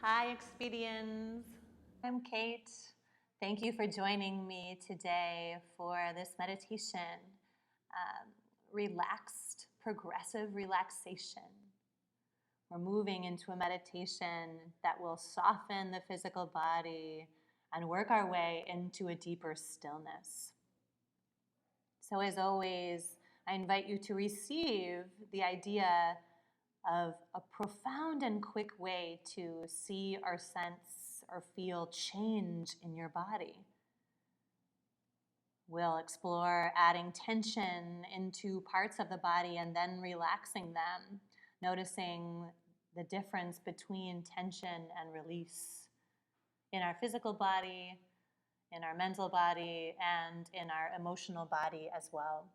Hi, Expedians. I'm Kate. Thank you for joining me today for this meditation. Relaxed, progressive relaxation. We're moving into a meditation that will soften the physical body and work our way into a deeper stillness. So, as always, I invite you to receive the idea of a profound and quick way to see or sense or feel change in your body. We'll explore adding tension into parts of the body and then relaxing them, noticing the difference between tension and release in our physical body, in our mental body, and in our emotional body as well.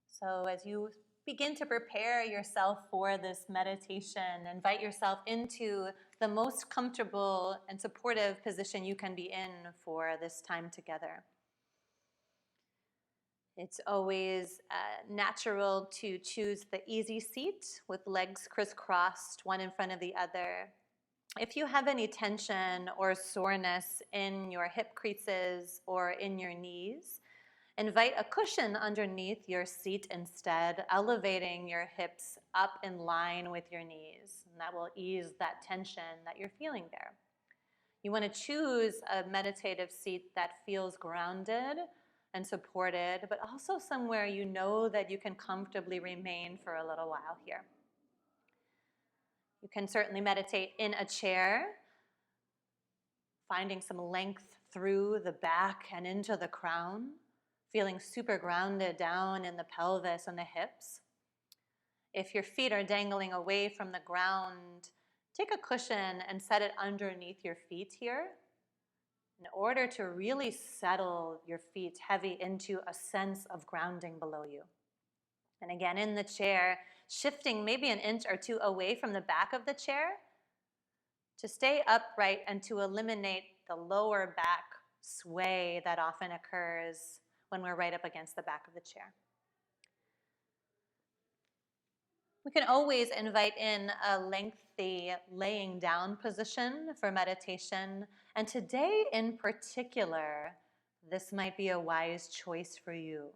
So as you begin to prepare yourself for this meditation, invite yourself into the most comfortable and supportive position you can be in for this time together. It's always natural to choose the easy seat with legs crisscrossed, one in front of the other. If you have any tension or soreness in your hip creases or in your knees, invite a cushion underneath your seat instead, elevating your hips up in line with your knees. And that will ease that tension that you're feeling there. You want to choose a meditative seat that feels grounded and supported, but also somewhere you know that you can comfortably remain for a little while here. You can certainly meditate in a chair, finding some length through the back and into the crown, feeling super grounded down in the pelvis and the hips. If your feet are dangling away from the ground, take a cushion and set it underneath your feet here in order to really settle your feet heavy into a sense of grounding below you. And again, in the chair, shifting maybe an inch or two away from the back of the chair to stay upright and to eliminate the lower back sway that often occurs when we're right up against the back of the chair. We can always invite in a lengthy laying down position for meditation. And today in particular, this might be a wise choice for you.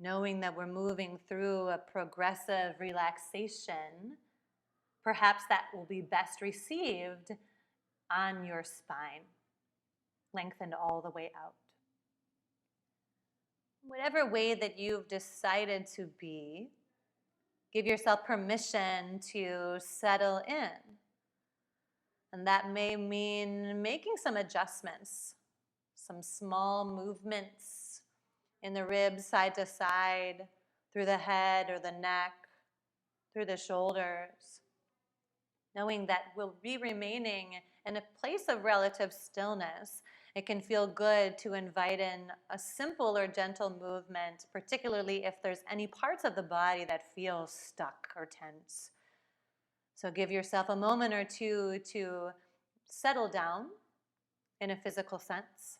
Knowing that we're moving through a progressive relaxation, perhaps that will be best received on your spine, lengthened all the way out. Whatever way that you've decided to be, give yourself permission to settle in. And that may mean making some adjustments, some small movements in the ribs side to side, through the head or the neck, through the shoulders, knowing that we'll be remaining in a place of relative stillness. It can feel good to invite in a simple or gentle movement, particularly if there's any parts of the body that feel stuck or tense. So give yourself a moment or two to settle down in a physical sense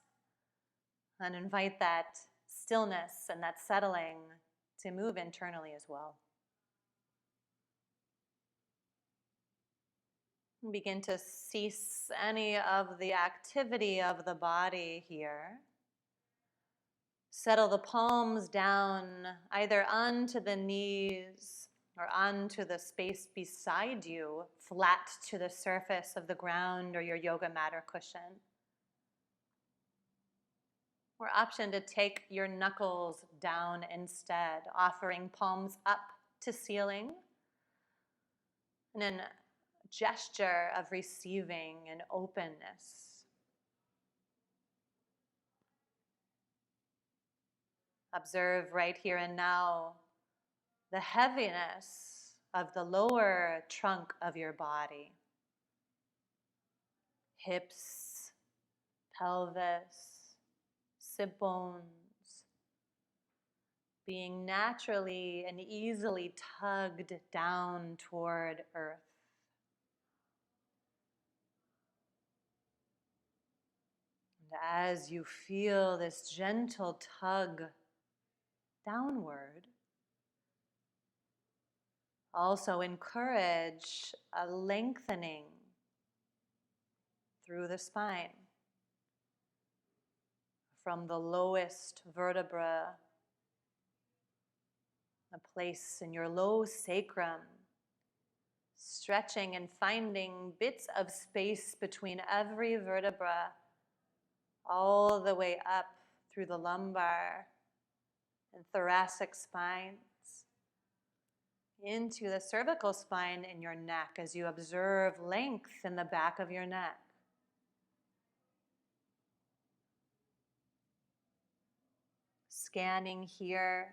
and invite that stillness and that settling to move internally as well. Begin to cease any of the activity of the body here. Settle the palms down either onto the knees or onto the space beside you, flat to the surface of the ground or your yoga mat or cushion. Or option to take your knuckles down instead, offering palms up to ceiling. And then gesture of receiving and openness. Observe right here and now the heaviness of the lower trunk of your body. Hips, pelvis, sit bones, being naturally and easily tugged down toward earth. As you feel this gentle tug downward, Also encourage a lengthening through the spine, from the lowest vertebra, a place in your low sacrum, stretching and finding bits of space between every vertebra, all the way up through the lumbar and thoracic spines, into the cervical spine in your neck as you observe length in the back of your neck. Scanning here,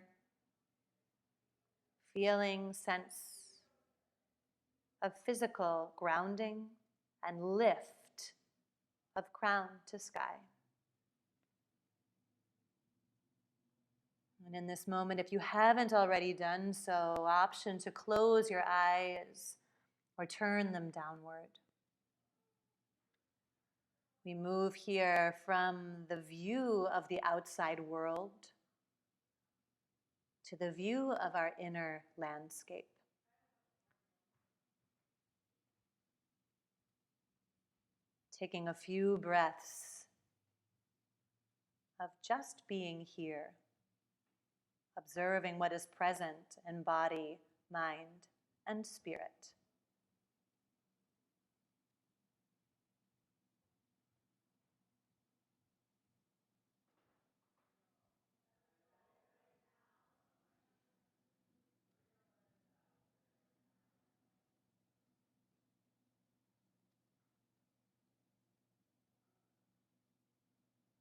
feeling sense of physical grounding and lift of crown to sky. And in this moment, if you haven't already done so, option to close your eyes or turn them downward. We move here from the view of the outside world to the view of our inner landscape. Taking a few breaths of just being here, observing what is present in body, mind, and spirit.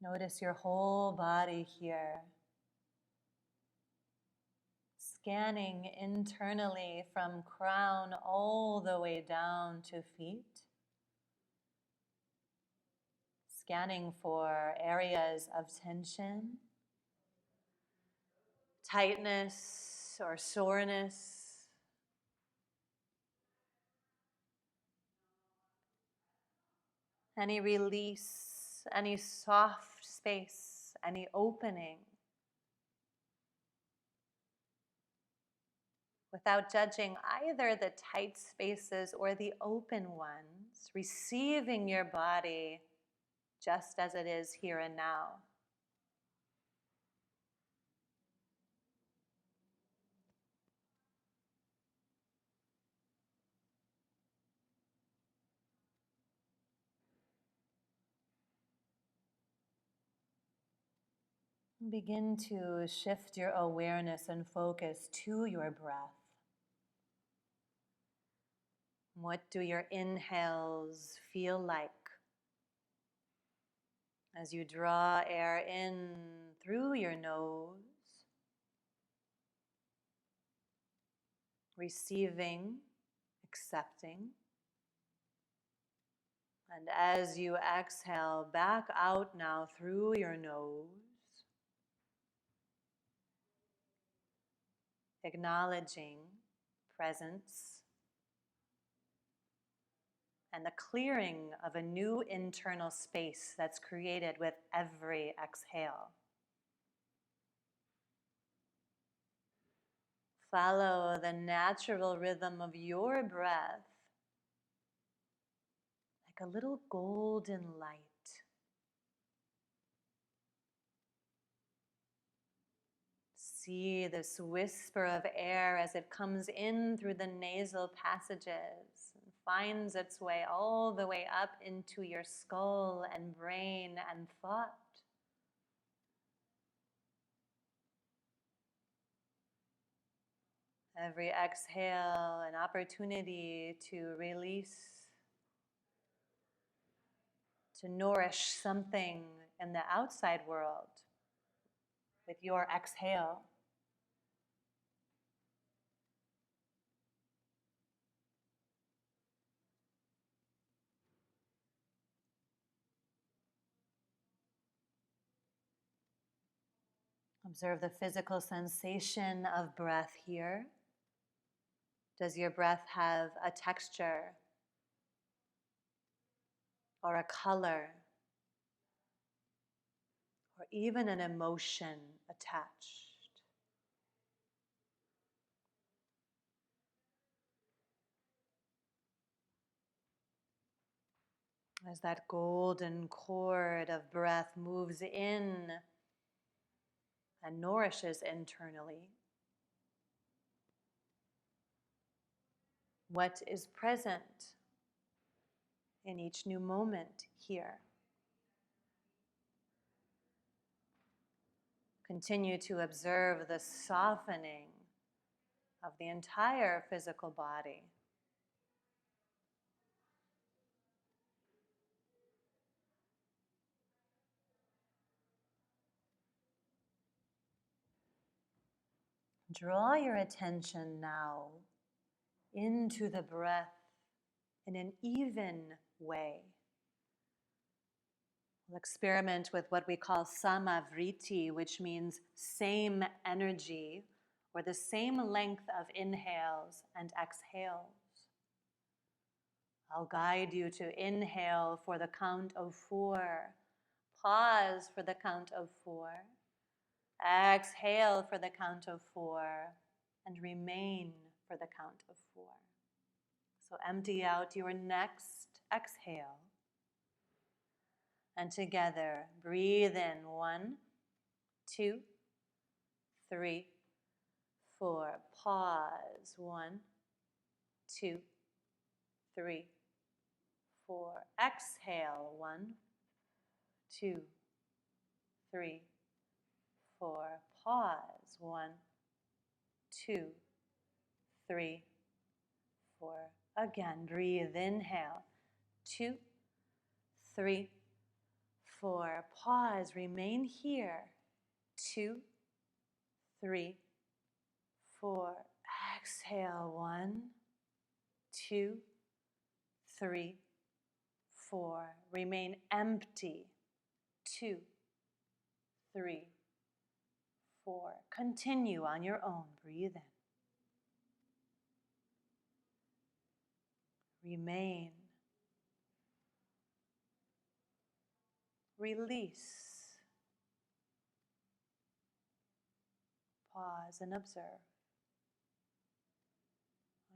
Notice your whole body here, scanning internally from crown all the way down to feet, scanning for areas of tension, tightness, or soreness. Any release, any soft space, any opening. Without judging either the tight spaces or the open ones, receiving your body just as it is here and now. Begin to shift your awareness and focus to your breath. What do your inhales feel like as you draw air in through your nose, receiving, accepting, and as you exhale back out now through your nose, acknowledging presence and the clearing of a new internal space that's created with every exhale. Follow the natural rhythm of your breath like a little golden light. See this whisper of air as it comes in through the nasal passages and finds its way all the way up into your skull and brain and thought. Every exhale, an opportunity to release, to nourish something in the outside world with your exhale. Observe the physical sensation of breath here. Does your breath have a texture or a color or even an emotion attached? As that golden cord of breath moves in and nourishes internally, what is present in each new moment here. Continue to observe the softening of the entire physical body. Draw your attention now into the breath in an even way. We'll experiment with what we call samavriti, which means same energy or the same length of inhales and exhales. I'll guide you to inhale for the count of 4, pause for the count of 4, exhale for the count of 4, and remain for the count of 4. So empty out your next exhale. And together, breathe in 1, 2, 3, 4. Pause. 1, 2, 3, 4. Exhale. 1, 2, 3, 4. Pause. 1, 2, 3, 4. Again, breathe. Inhale. 2, 3, 4. Pause. Remain here. 2, 3, 4. Exhale. 1, 2, 3, 4. Remain empty. 2, 3, 4. Continue on your own. Breathe in. Remain. Release. Pause and observe.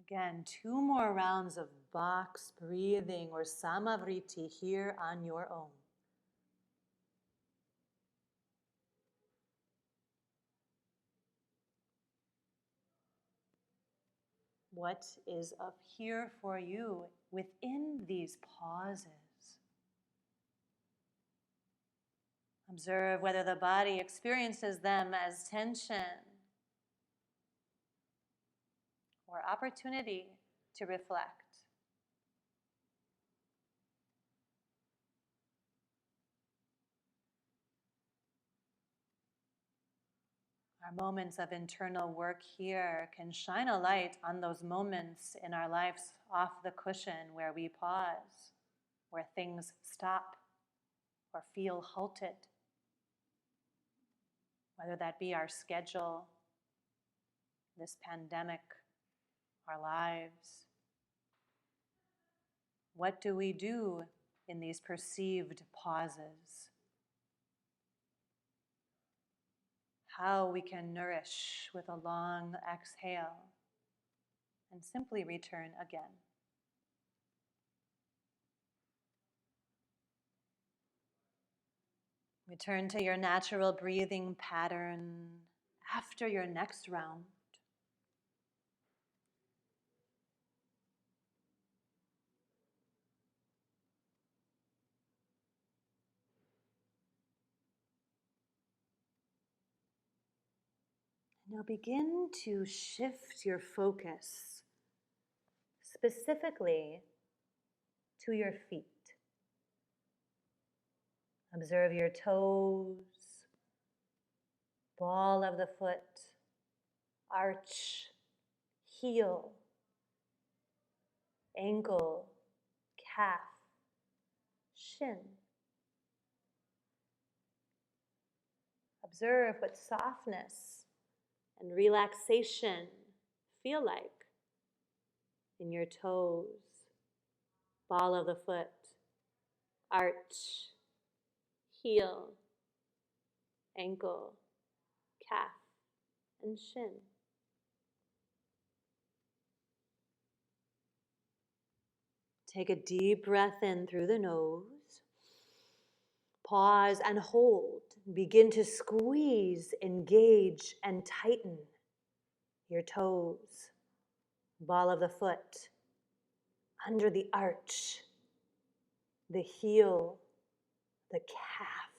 Again, 2 more rounds of box breathing or samavriti here on your own. What is up here for you within these pauses? Observe whether the body experiences them as tension or opportunity to reflect. Our moments of internal work here can shine a light on those moments in our lives off the cushion where we pause, where things stop or feel halted. Whether that be our schedule, this pandemic, our lives. What do we do in these perceived pauses? How we can nourish with a long exhale and simply return again. Return to your natural breathing pattern after your next round. Now begin to shift your focus specifically to your feet. Observe your toes, ball of the foot, arch, heel, ankle, calf, shin. Observe what softness and relaxation feel like in your toes, ball of the foot, arch, heel, ankle, calf, and shin. Take a deep breath in through the nose. Pause and hold. Begin to squeeze, engage, and tighten your toes, ball of the foot, under the arch, the heel, the calf,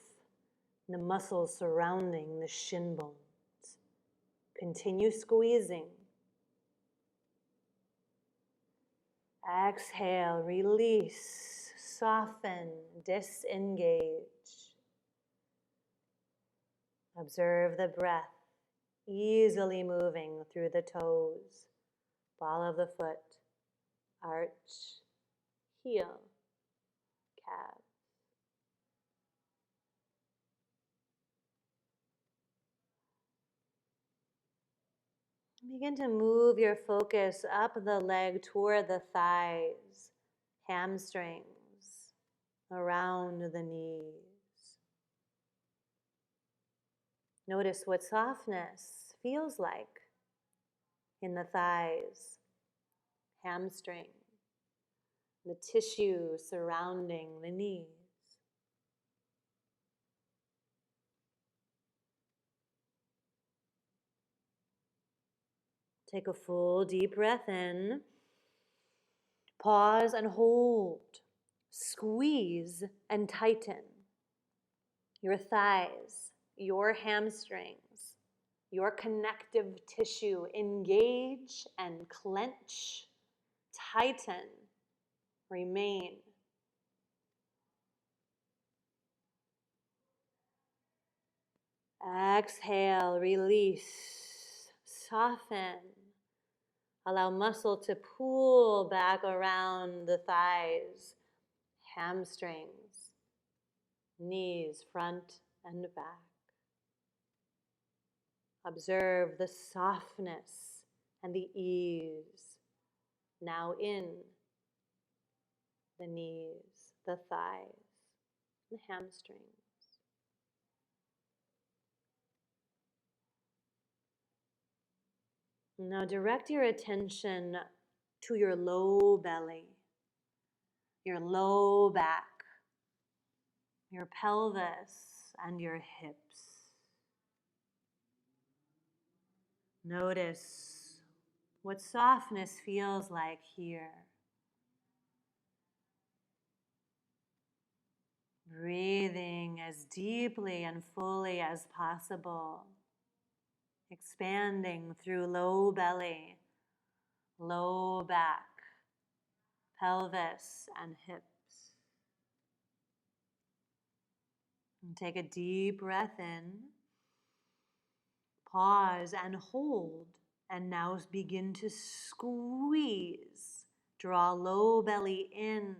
the muscles surrounding the shin bones. Continue squeezing. Exhale, release, soften, disengage. Observe the breath easily moving through the toes, ball of the foot, arch, heel, calf. Begin to move your focus up the leg toward the thighs, hamstrings, around the knees. Notice what softness feels like in the thighs, hamstring, the tissue surrounding the knees. Take a full deep breath in. Pause and hold. Squeeze and tighten your thighs, your hamstrings, your connective tissue. Engage and clench. Tighten. Remain. Exhale, release, soften. Allow muscle to pull back around the thighs, hamstrings, knees, front and back. Observe the softness and the ease now in the knees, the thighs, the hamstrings. Now direct your attention to your low belly, your low back, your pelvis, and your hips. Notice what softness feels like here. Breathing as deeply and fully as possible. Expanding through low belly, low back, pelvis, and hips. And take a deep breath in. Pause and hold. And now begin to squeeze. Draw low belly in.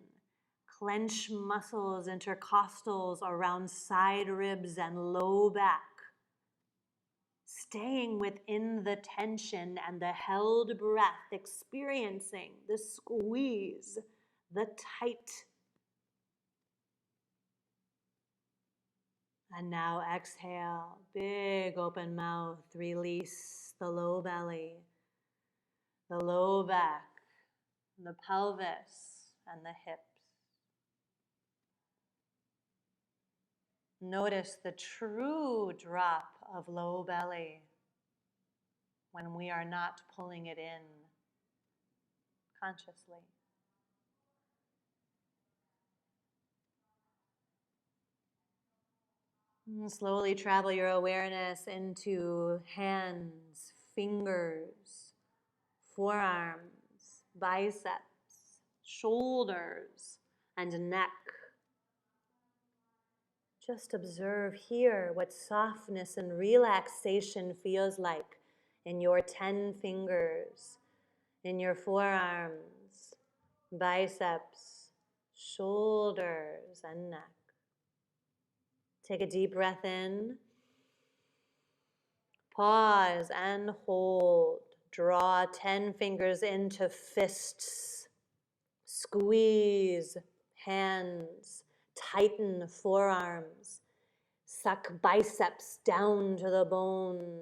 Clench muscles, intercostals around side ribs and low back. Staying within the tension and the held breath, experiencing the squeeze, the tight. And now exhale, big open mouth, release the low belly, the low back, the pelvis, and the hips. Notice the true drop of low belly when we are not pulling it in consciously. And slowly travel your awareness into hands, fingers, forearms, biceps, shoulders, and neck. Just observe here what softness and relaxation feels like in your 10 fingers, in your forearms, biceps, shoulders, and neck. Take a deep breath in. Pause and hold. Draw 10 fingers into fists. Squeeze hands. Tighten forearms. Suck biceps down to the bone.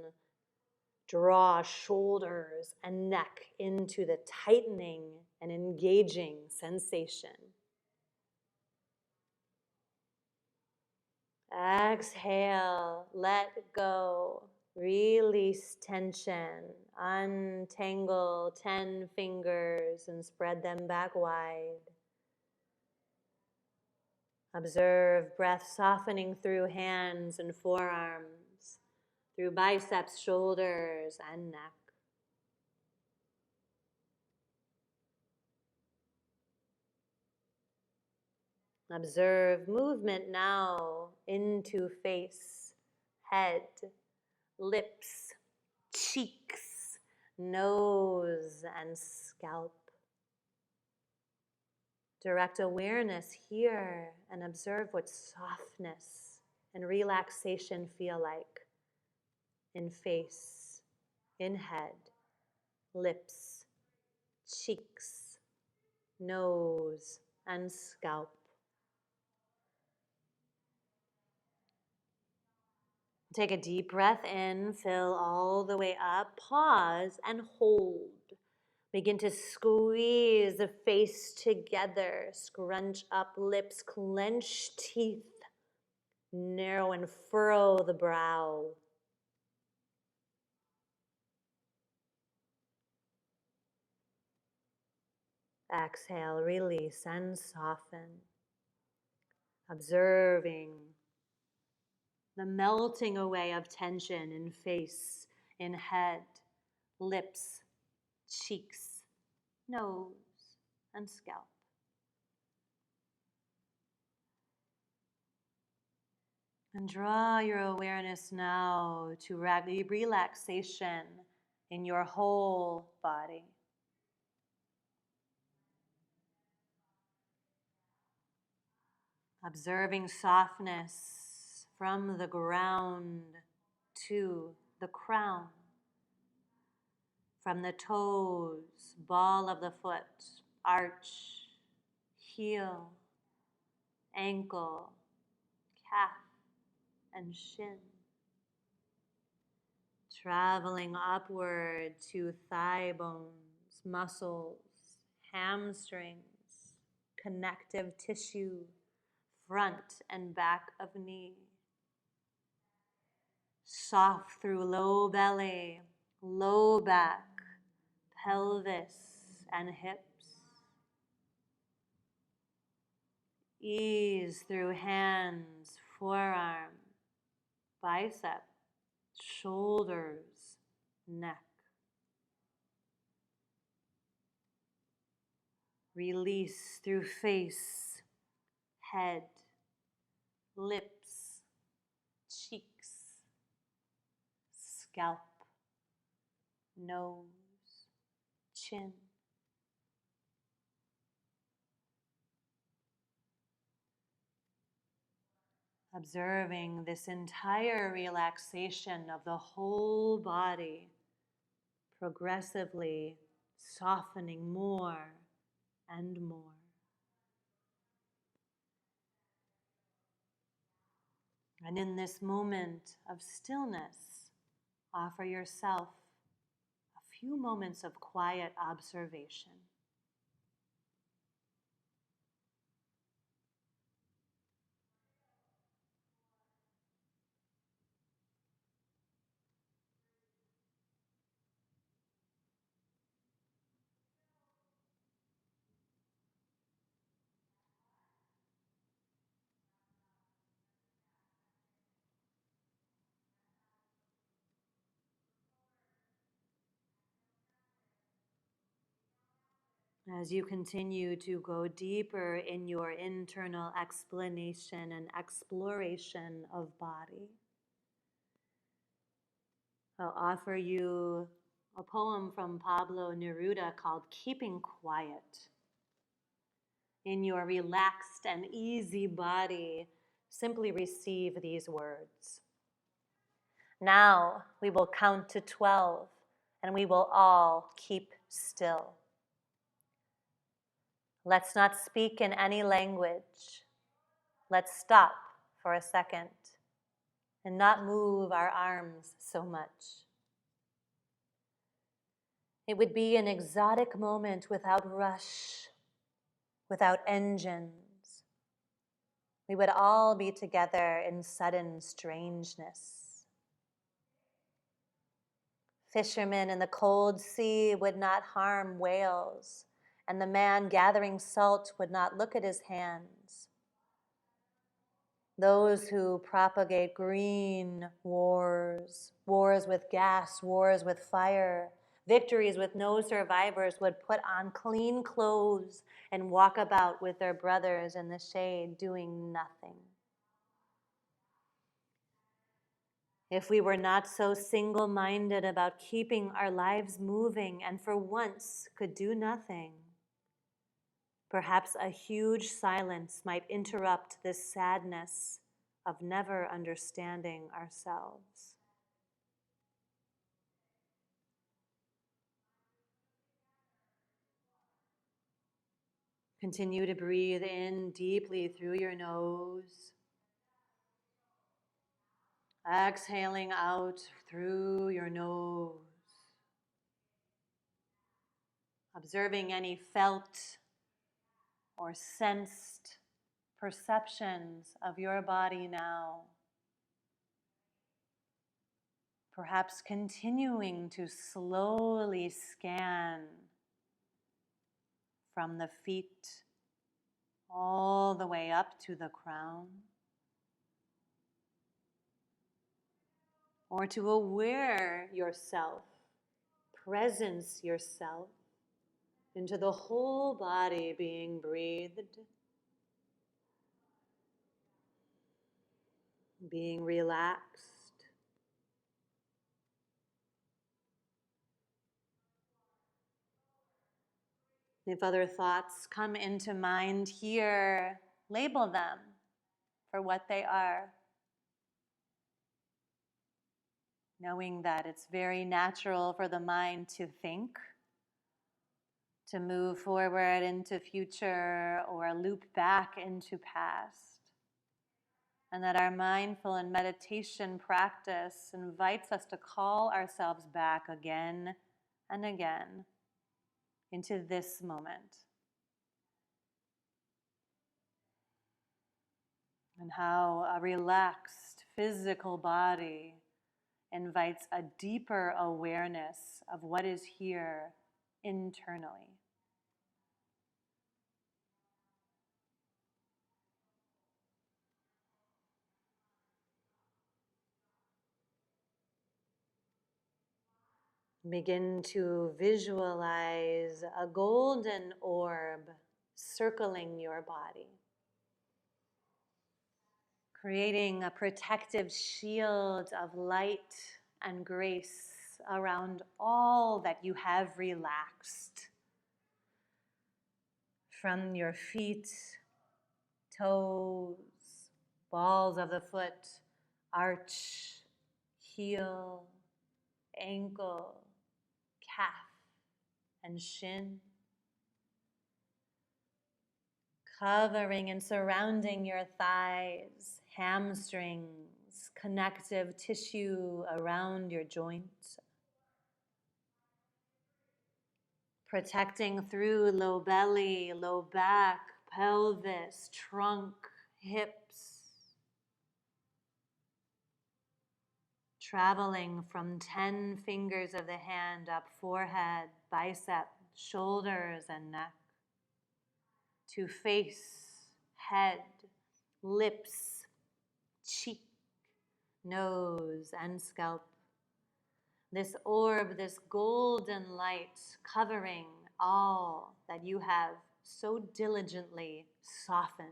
Draw shoulders and neck into the tightening and engaging sensation. Exhale, let go, release tension, untangle 10 fingers and spread them back wide. Observe breath softening through hands and forearms, through biceps, shoulders, and neck. Observe movement now into face, head, lips, cheeks, nose, and scalp. Direct awareness here and observe what softness and relaxation feel like in face, in head, lips, cheeks, nose, and scalp. Take a deep breath in, fill all the way up, pause and hold. Begin to squeeze the face together, scrunch up lips, clench teeth, narrow and furrow the brow. Exhale, release and soften. Observing the melting away of tension in face, in head, lips, cheeks, nose, and scalp. And draw your awareness now to relaxation in your whole body. Observing softness from the ground to the crown, from the toes, ball of the foot, arch, heel, ankle, calf, and shin. Traveling upward to thigh bones, muscles, hamstrings, connective tissue, front and back of knee. Soft through low belly, low back, pelvis, and hips. Ease through hands, forearm, bicep, shoulders, neck. Release through face, head, lips, cheeks, scalp, nose, chin. Observing this entire relaxation of the whole body, progressively softening more and more. And in this moment of stillness, offer yourself a few moments of quiet observation. As you continue to go deeper in your internal explanation and exploration of body, I'll offer you a poem from Pablo Neruda called Keeping Quiet. In your relaxed and easy body, simply receive these words. Now we will count to 12, and we will all keep still. Let's not speak in any language. Let's stop for a second and not move our arms so much. It would be an exotic moment without rush, without engines. We would all be together in sudden strangeness. Fishermen in the cold sea would not harm whales, and the man gathering salt would not look at his hands. Those who propagate green wars, wars with gas, wars with fire, victories with no survivors would put on clean clothes and walk about with their brothers in the shade doing nothing. If we were not so single-minded about keeping our lives moving and for once could do nothing, perhaps a huge silence might interrupt this sadness of never understanding ourselves. Continue to breathe in deeply through your nose, exhaling out through your nose, observing any felt or sensed perceptions of your body now. Perhaps continuing to slowly scan from the feet all the way up to the crown, or to aware yourself, presence yourself into the whole body being breathed, being relaxed. If other thoughts come into mind here, label them for what they are, knowing that it's very natural for the mind to think, to move forward into future or loop back into past. And that our mindful and meditation practice invites us to call ourselves back again and again into this moment. And how a relaxed physical body invites a deeper awareness of what is here internally. Begin to visualize a golden orb circling your body, creating a protective shield of light and grace around all that you have relaxed. From your feet, toes, balls of the foot, arch, heel, ankle, calf, and shin, covering and surrounding your thighs, hamstrings, connective tissue around your joints, protecting through low belly, low back, pelvis, trunk, hips, traveling from 10 fingers of the hand up forehead, bicep, shoulders, and neck, to face, head, lips, cheek, nose, and scalp. This orb, this golden light covering all that you have so diligently softened.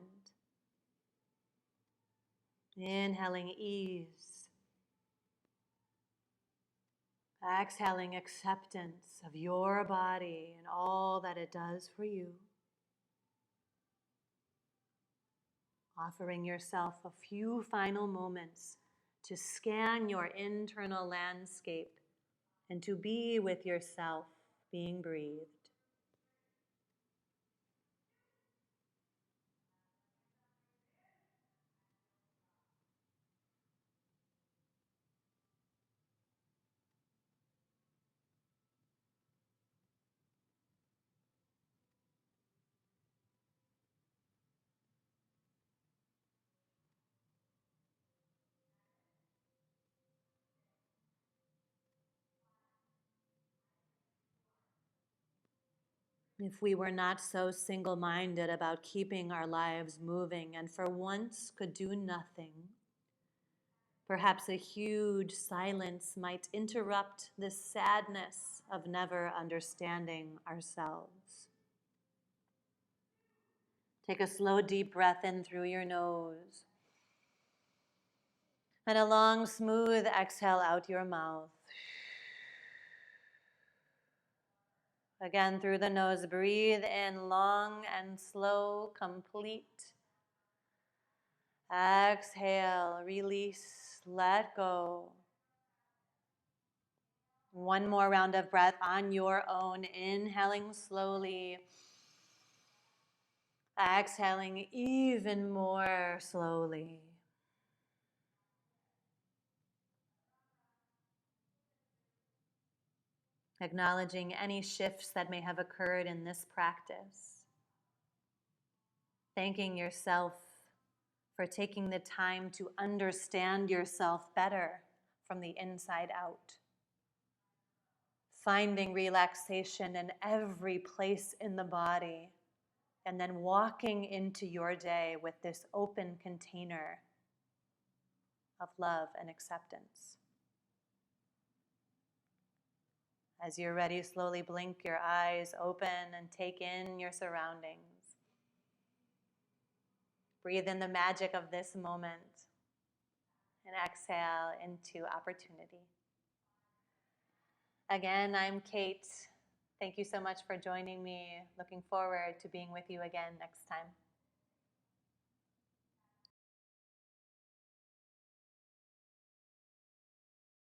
Inhaling ease. Exhaling acceptance of your body and all that it does for you. Offering yourself a few final moments to scan your internal landscape and to be with yourself being breathed. if we were not so single-minded about keeping our lives moving and for once could do nothing, perhaps a huge silence might interrupt this sadness of never understanding ourselves. Take a slow, deep breath in through your nose and a long, smooth exhale out your mouth. Again, through the nose, breathe in long and slow, complete. Exhale, release, let go. One more round of breath on your own, inhaling slowly. Exhaling even more slowly. Acknowledging any shifts that may have occurred in this practice. Thanking yourself for taking the time to understand yourself better from the inside out. Finding relaxation in every place in the body, and then walking into your day with this open container of love and acceptance. As you're ready, slowly blink your eyes open and take in your surroundings. Breathe in the magic of this moment and exhale into opportunity. Again, I'm Kate. Thank you so much for joining me. Looking forward to being with you again next time.